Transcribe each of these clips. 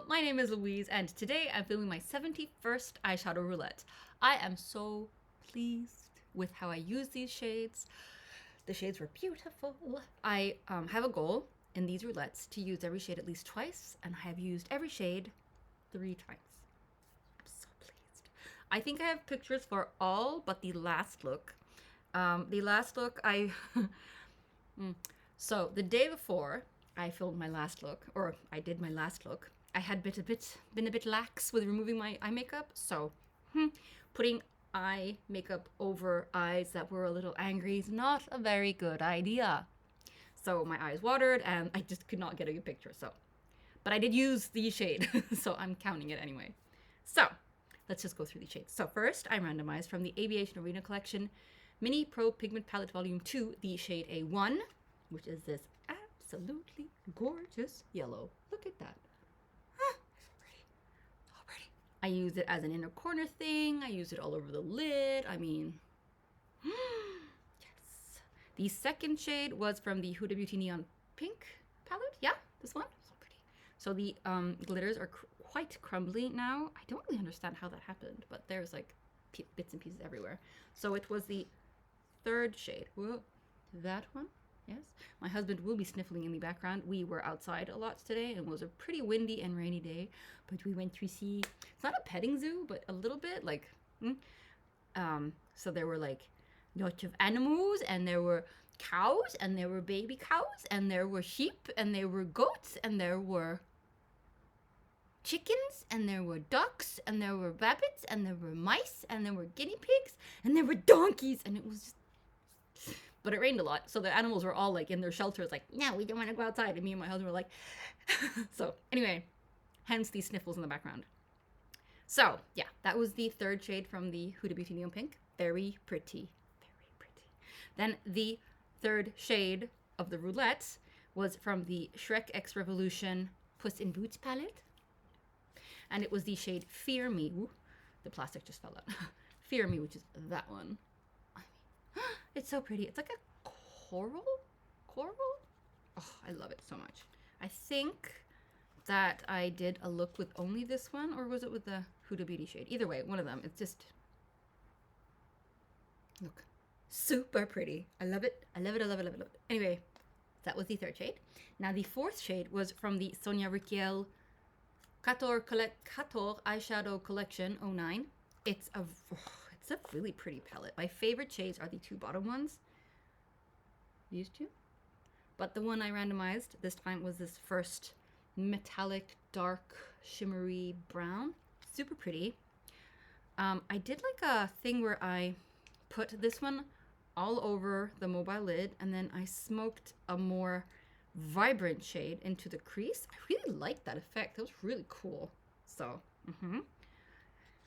my name is Louise, and today I'm filming my 71st eyeshadow roulette. I am so pleased with how I use these shades. The shades were beautiful. I have a goal in these roulettes to use every shade at least twice, and I have used every shade 3 times. I'm so pleased. I think I have pictures for all but the last look. So the day before I filmed my last look, or I did my last look, I had been a bit lax with removing my eye makeup, so putting eye makeup over eyes that were a little angry is not a very good idea. So my eyes watered and I just could not get a good picture, but I did use the shade, so I'm counting it anyway. So let's just go through the shades. So first, I randomized from the Aviation Arena Collection Mini Pro Pigment Palette Volume 2, the shade A1, which is this absolutely gorgeous yellow. Look at that. So pretty. So pretty. I use it as an inner corner thing. I use it all over the lid. I mean, yes. The second shade was from the Huda Beauty Neon Pink palette. Yeah, this one. So pretty. So the glitters are quite crumbly now. I don't really understand how that happened, but there's like bits and pieces everywhere. So it was the third shade. Whoa, that one. Yes, my husband will be sniffling in the background. We were outside a lot today and it was a pretty windy and rainy day, but we went to see, it's not a petting zoo, but a little bit like, so there were like lots of animals, and there were cows, and there were baby cows, and there were sheep, and there were goats, and there were chickens, and there were ducks, and there were rabbits, and there were mice, and there were guinea pigs, and there were donkeys, and it was just, but it rained a lot, so the animals were all like in their shelters like, no, we don't want to go outside, and me and my husband were like so anyway, hence these sniffles in the background. So yeah, that was the third shade from the Huda Beauty Neon Pink. Very pretty, very pretty. Then the third shade of the roulette was from the Shrek X Revolution Puss in Boots palette, and it was the shade Fear Me. Ooh, the plastic just fell out. Fear Me, which is that one. It's so pretty. It's like a coral? Oh, I love it so much. I think that I did a look with only this one, or was it with the Huda Beauty shade? Either way, one of them. It's just, look, super pretty. I love it. I love it, I love it, I love it, I love it. Anyway, that was the third shade. Now the fourth shade was from the Sonia Rykiel Quatre Eyeshadow Collection 09. It's a really pretty palette. My favorite shades are the 2 bottom ones. These 2. But the one I randomized this time was this first metallic, dark, shimmery brown. Super pretty. I did like a thing where I put this one all over the mobile lid, and then I smoked a more vibrant shade into the crease. I really liked that effect. That was really cool. So,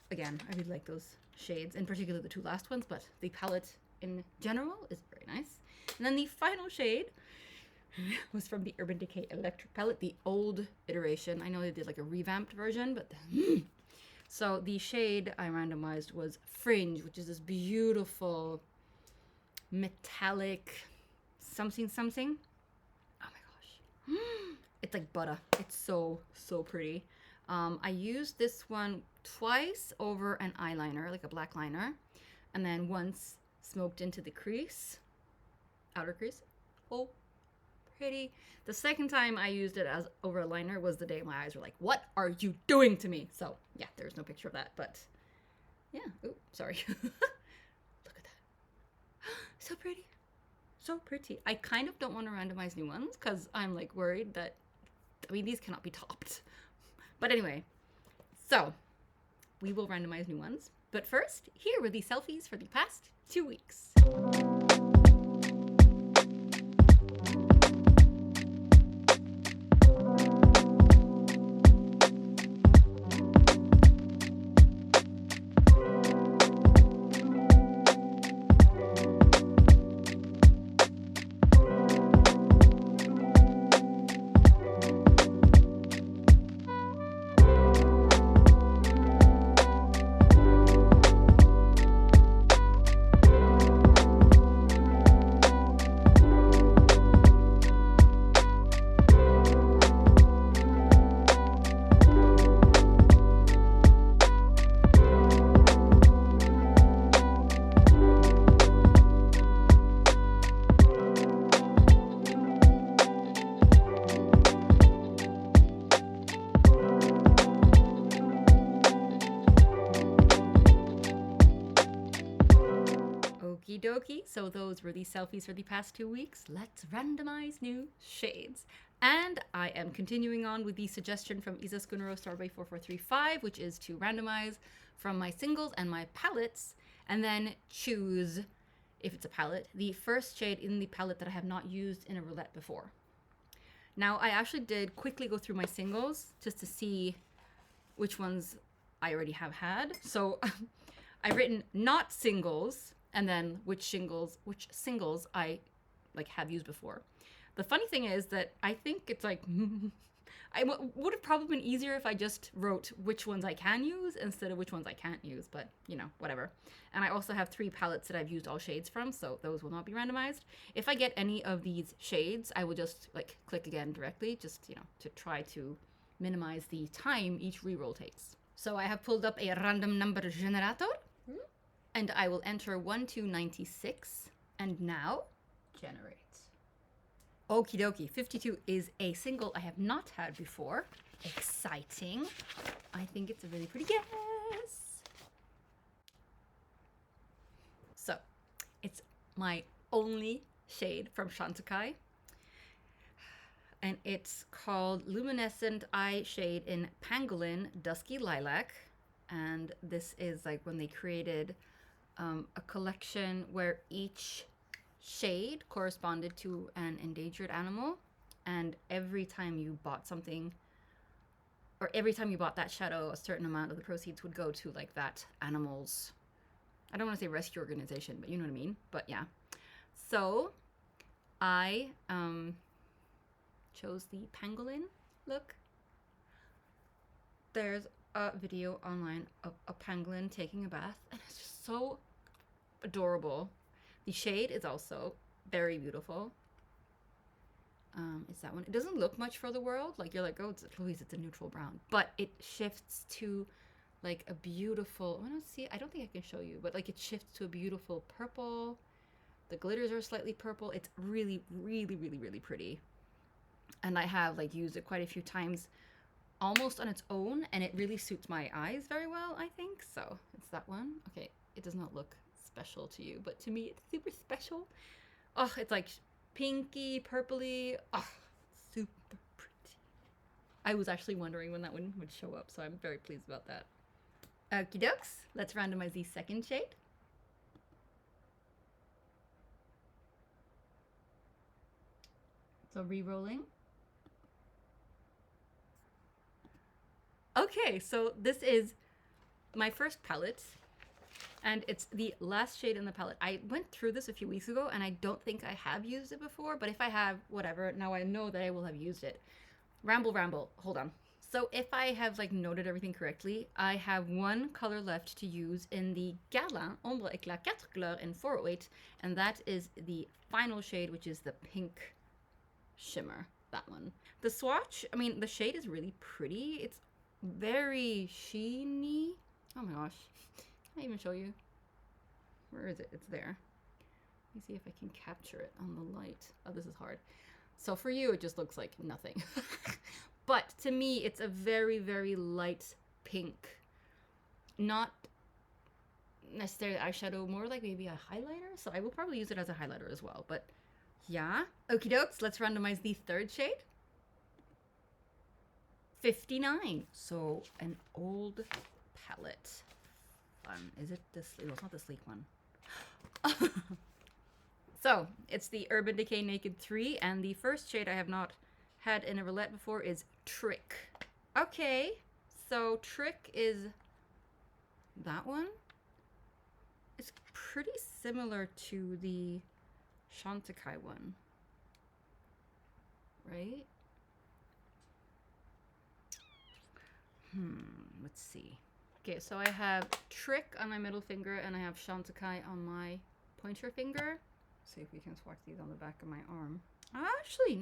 again, I really like those shades, in particular the 2 last ones, but the palette in general is very nice. And then the final shade was from the Urban Decay Electric palette, the old iteration. I know they did like a revamped version, but so the shade I randomized was Fringe, which is this beautiful metallic something. Oh my gosh. It's like butter. It's so pretty. I used this one twice over an eyeliner, like a black liner, and then once smoked into the crease, outer crease. Oh, pretty. The second time I used it as over a liner was the day my eyes were like, what are you doing to me? So yeah, there's no picture of that, but yeah. Oh, sorry. Look at that. So pretty. So pretty. I kind of don't want to randomize new ones because I'm like worried that, I mean, these cannot be topped. But anyway, so we will randomize new ones. But first, here were the selfies for the past 2 weeks. Okie dokie. So those were the selfies for the past 2 weeks. Let's randomize new shades. And I am continuing on with the suggestion from Isa Skunero Strawberry 4435, which is to randomize from my singles and my palettes, and then choose, if it's a palette, the first shade in the palette that I have not used in a roulette before. Now, I actually did quickly go through my singles just to see which ones I already have had. So I've written not singles, and then which singles I like have used before. The funny thing is that I think it's like, would have probably been easier if I just wrote which ones I can use instead of which ones I can't use, but you know, whatever. And I also have 3 palettes that I've used all shades from, so those will not be randomized. If I get any of these shades, I will just like click again directly, just, you know, to try to minimize the time each reroll takes. So I have pulled up a random number generator, and I will enter 1 to 96, and now generate. Okie dokie, 52 is a single I have not had before. Exciting. I think it's a really pretty guess. So, it's my only shade from Chantecaille. And it's called Luminescent Eye Shade in Pangolin Dusky Lilac. And this is like when they created a collection where each shade corresponded to an endangered animal, and every time you bought something, or every time you bought that shadow, a certain amount of the proceeds would go to like that animal's, I don't want to say rescue organization, but you know what I mean. But yeah, so I chose the Pangolin look. There's a video online of a pangolin taking a bath, and it's just so adorable. The shade is also very beautiful. It's that one. It doesn't look much for the world. Like, you're like, oh, Louise, it's a neutral brown. But it shifts to, like, a beautiful... I don't think I can show you, but, like, it shifts to a beautiful purple. The glitters are slightly purple. It's really, really, really, really pretty. And I have, like, used it quite a few times almost on its own, and it really suits my eyes very well, I think. So, it's that one. Okay, it does not look special to you, but to me it's super special. Oh, it's like pinky, purpley. Oh, super pretty. I was actually wondering when that one would show up, so I'm very pleased about that. Okie dokes, let's randomize the second shade. So re-rolling. Okay, so this is my first palette, and it's the last shade in the palette. I went through this a few weeks ago, and I don't think I have used it before, but if I have, whatever, now I know that I will have used it. Ramble, hold on. So if I have, like, noted everything correctly, I have 1 color left to use in the Guerlain Quatre Couleurs in 408, and that is the final shade, which is the pink shimmer, that one. The swatch, I mean, the shade is really pretty. It's very sheeny. Oh my gosh. Can I even show you? Where is it? It's there. Let me see if I can capture it on the light. Oh, this is hard. So for you, it just looks like nothing. But to me, it's a very, very light pink. Not necessarily eyeshadow, more like maybe a highlighter. So I will probably use it as a highlighter as well. But yeah. Okie dokes, let's randomize the third shade. 59. So an old palette. Is it this? No, it's not the sleek one. So it's the Urban Decay Naked 3, and the first shade I have not had in a roulette before is Trick. Okay, so Trick is that one. It's pretty similar to the Chantecaille one, right? Let's see. Okay, so I have Trick on my middle finger, and I have Chantecaille on my pointer finger. Let's see if we can swatch these on the back of my arm. Actually,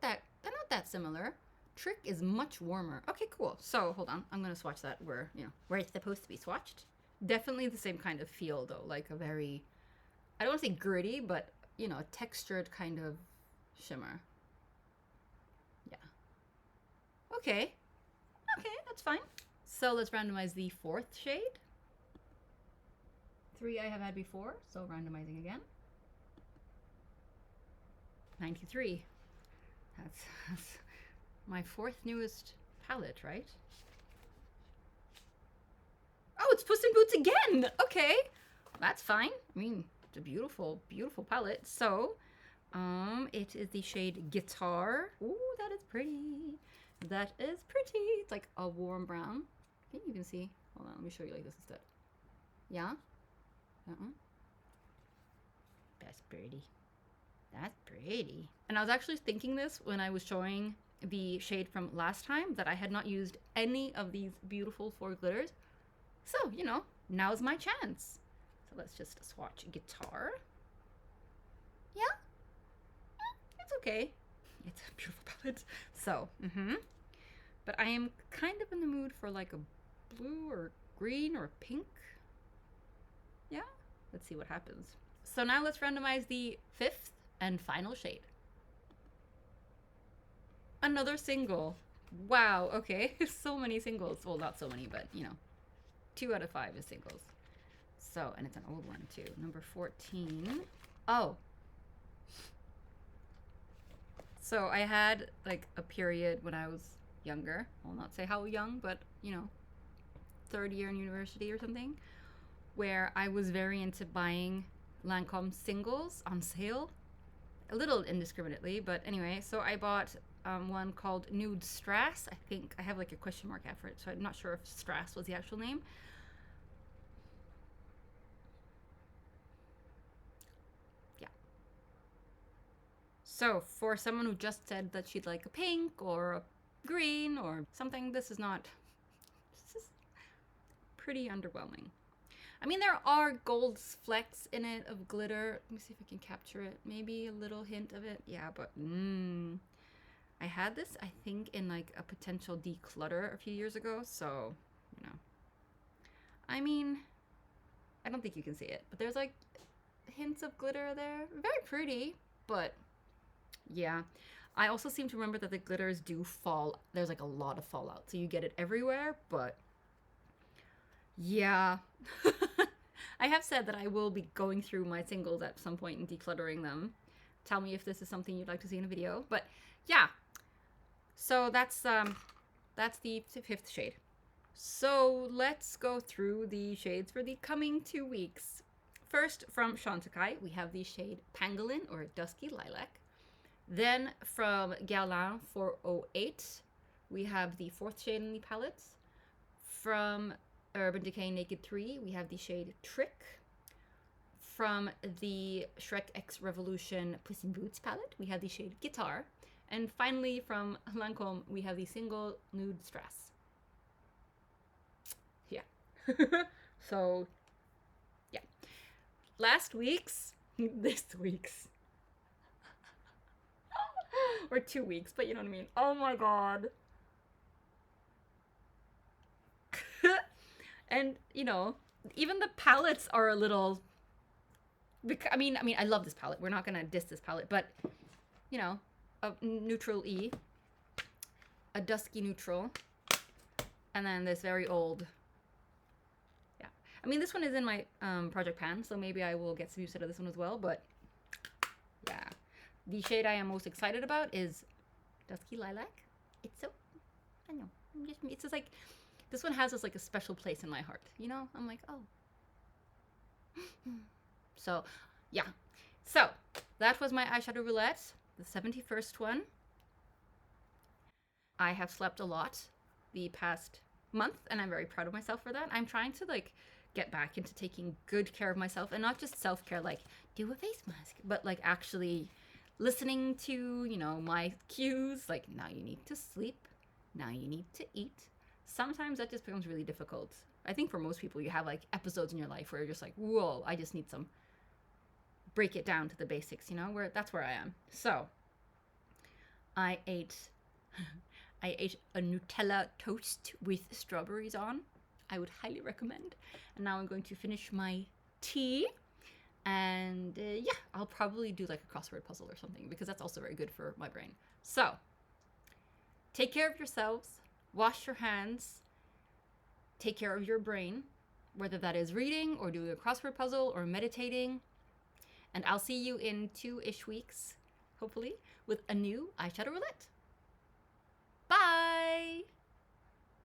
they're not that similar. Trick is much warmer. Okay, cool. So hold on, I'm gonna swatch that where it's supposed to be swatched. Definitely the same kind of feel though, like a very, I don't want to say gritty, but you know, a textured kind of shimmer. Yeah. Okay, that's fine. So let's randomize the fourth shade. 3 I have had before, so randomizing again. 93. That's my 4th newest palette, right? Oh, it's Puss in Boots again! Okay, that's fine. I mean, it's a beautiful, beautiful palette. So, it is the shade Guitar. Ooh, that is pretty. That is pretty. It's like a warm brown. I think you can see. Hold on, let me show you like this instead. Yeah? That's pretty. That's pretty. And I was actually thinking this when I was showing the shade from last time, that I had not used any of these beautiful 4 glitters. So, you know, now's my chance. So let's just swatch Guitar. Yeah? It's okay. It's a beautiful palette. So, but I am kind of in the mood for like a blue or green or pink. Yeah? Let's see what happens. So now let's randomize the 5th and final shade. Another single. Wow, okay. So many singles. Well, not so many, but you know, 2 out of 5 is singles. So, and it's an old one too. Number 14. Oh. So I had like a period when I was younger. I'll not say how young, but you know, 3rd year in university or something, where I was very into buying Lancôme singles on sale. A little indiscriminately, but anyway, so I bought one called Nude Strass. I think I have like a question mark after it, so I'm not sure if Strass was the actual name. Yeah. So for someone who just said that she'd like a pink or a green or something, this is pretty underwhelming. I mean, there are gold flecks in it of glitter. Let me see if I can capture it. Maybe a little hint of it. Yeah, but I had this, I think, in like a potential declutter a few years ago. So, you know. I mean, I don't think you can see it, but there's like hints of glitter there. Very pretty, but yeah. I also seem to remember that the glitters do fall. There's like a lot of fallout. So you get it everywhere, but yeah. I have said that I will be going through my singles at some point and decluttering them. Tell me if this is something you'd like to see in a video. But yeah. So that's the 5th shade. So let's go through the shades for the coming 2 weeks. First, from Chantecaille, we have the shade Pangolin or Dusky Lilac. Then from Guerlain 408, we have the 4th shade in the palette. From Urban Decay Naked 3, we have the shade Trick. From the Shrek X Revolution Puss in Boots palette, we have the shade Guitar. And finally, from Lancôme, we have the single Nude Strass. Yeah. So, yeah. This week's, or 2 weeks, but you know what I mean. Oh my god. And, you know, even the palettes are a little... I mean, I love this palette. We're not going to diss this palette, but, you know, a neutral E, a dusky neutral, and then this very old... Yeah. I mean, this one is in my project pan, so maybe I will get some use out of this one as well, but, yeah. The shade I am most excited about is Dusky Lilac. It's so... I know. It's just like... This one has this like a special place in my heart, you know? I'm like, oh. So, yeah. So, that was my eyeshadow roulette, the 71st one. I have slept a lot the past month, and I'm very proud of myself for that. I'm trying to like get back into taking good care of myself, and not just self-care, like do a face mask, but like actually listening to, you know, my cues, like now you need to sleep, now you need to eat. Sometimes that just becomes really difficult. I think for most people, you have like episodes in your life where you're just like, whoa, I just need some, break it down to the basics, you know, that's where I am. So I ate a Nutella toast with strawberries on. I would highly recommend. And now I'm going to finish my tea. And yeah, I'll probably do like a crossword puzzle or something, because that's also very good for my brain. So take care of yourselves. Wash your hands, take care of your brain, whether that is reading or doing a crossword puzzle or meditating. And I'll see you in 2-ish weeks, hopefully, with a new eyeshadow roulette.